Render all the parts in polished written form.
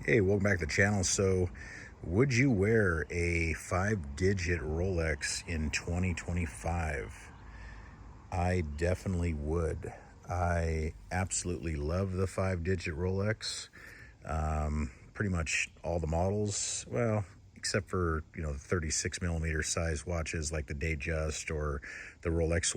Hey, welcome back to the channel. So, would you wear a 5-digit Rolex in 2025? I definitely would. I absolutely love the 5-digit Rolex. Pretty much all the models, well, except for, the 36 millimeter size watches like the Datejust or the Rolex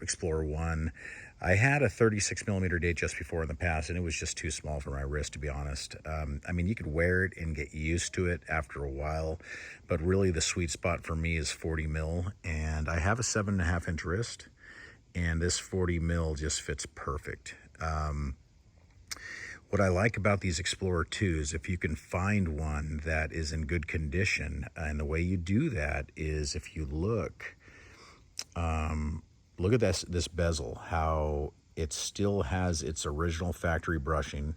Explorer 1. I had a 36 millimeter Datejust before in the past, and it was just too small for my wrist, to be honest. I mean, you could wear it and get used to it after a while, but really the sweet spot for me is 40 mil, and I have a 7.5 inch wrist, and this 40 mil just fits perfect. What I like about these Explorer 2s, if you can find one that is in good condition, and the way you do that is if you look at this bezel, how it still has its original factory brushing.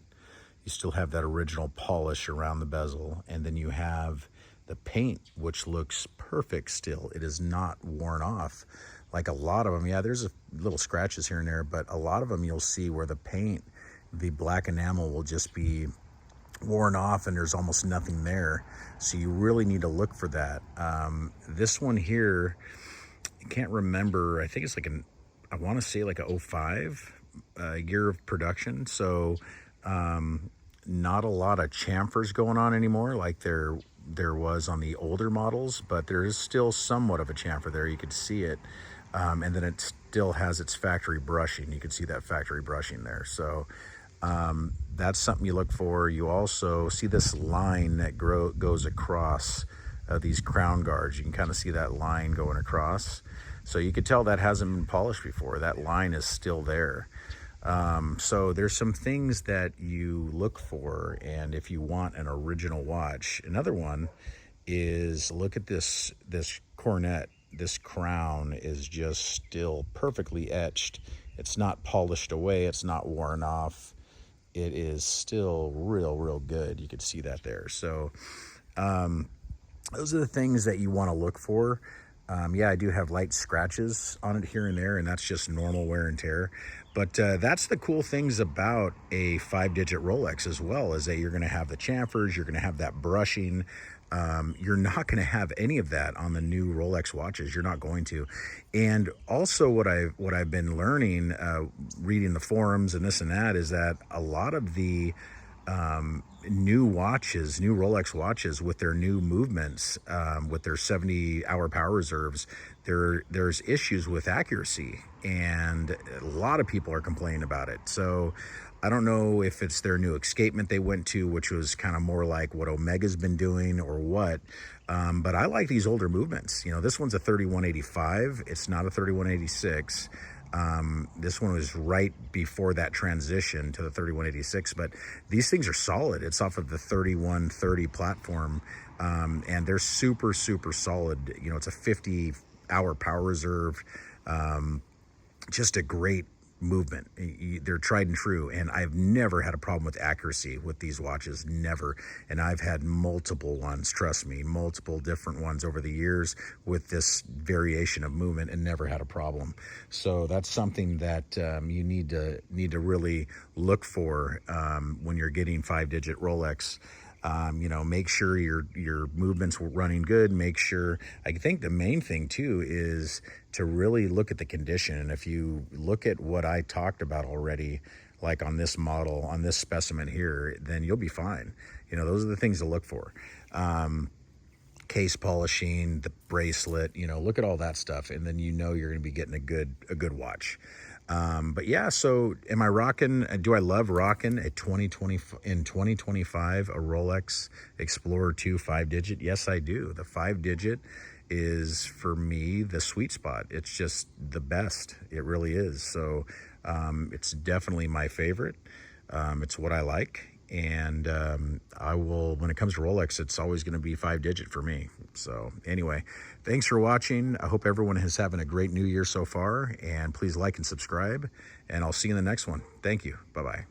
You still have that original polish around the bezel, and then you have the paint, which looks perfect still. It is not worn off like a lot of them. Yeah, there's a little scratches here and there, but a lot of them you'll see where the paint, the black enamel, will just be worn off and there's almost nothing there. So you really need to look for that. This one here, I can't remember. I think it's like I want to say like a 05 year of production. So not a lot of chamfers going on anymore like there was on the older models, but there is still somewhat of a chamfer there. You could see it. And then it still has its factory brushing. You can see that factory brushing there. So that's something you look for. You also see this line that goes across these crown guards. You can kind of see that line going across. So you could tell that hasn't been polished before. That line is still there. So there's some things that you look for, and if you want an original watch. Another one is, look at this cornet. This crown is just still perfectly etched. It's not polished away. It's not worn off. It is still real good. You could see that there. So those are the things that you want to look for. Yeah, I do have light scratches on it here and there, and that's just normal wear and tear. But that's the cool things about a 5-digit Rolex as well, is that you're going to have the chamfers, you're going to have that brushing. You're not going to have any of that on the new Rolex watches. You're not going to. And also what I've been learning, reading the forums and this and that, is that a lot of the new Rolex watches with their new movements, with their 70-hour power reserves, there's issues with accuracy, and a lot of people are complaining about it. So I don't know if it's their new escapement they went to, which was kind of more like what Omega's been doing or what. But I like these older movements. This one's a 3185. It's not a 3186. This one was right before that transition to the 3186, but these things are solid. It's off of the 3130 platform, and they're super solid. It's a 50-hour power reserve. Just a great movement. They're tried and true, and I've never had a problem with accuracy with these watches, never. And I've had multiple ones, trust me, multiple different ones over the years with this variation of movement, and never had a problem. So that's something that you need to really look for when you're getting 5-digit Rolex. Make sure your movements were running good. Make sure, I think the main thing too is to really look at the condition. And if you look at what I talked about already, like on this model, on this specimen here, then you'll be fine. Those are the things to look for. Case polishing, the bracelet, look at all that stuff, and then you're going to be getting a good watch. But yeah, so do I love rocking in 2025 a Rolex Explorer 2 5-digit? Yes, I do. The 5-digit is, for me, the sweet spot. It's just the best. It really is. So it's definitely my favorite. It's what I like. And when it comes to Rolex, it's always going to be 5-digit for me. So anyway, thanks for watching. I hope everyone is having a great new year so far, and please like and subscribe, and I'll see you in the next one. Thank you. Bye-bye.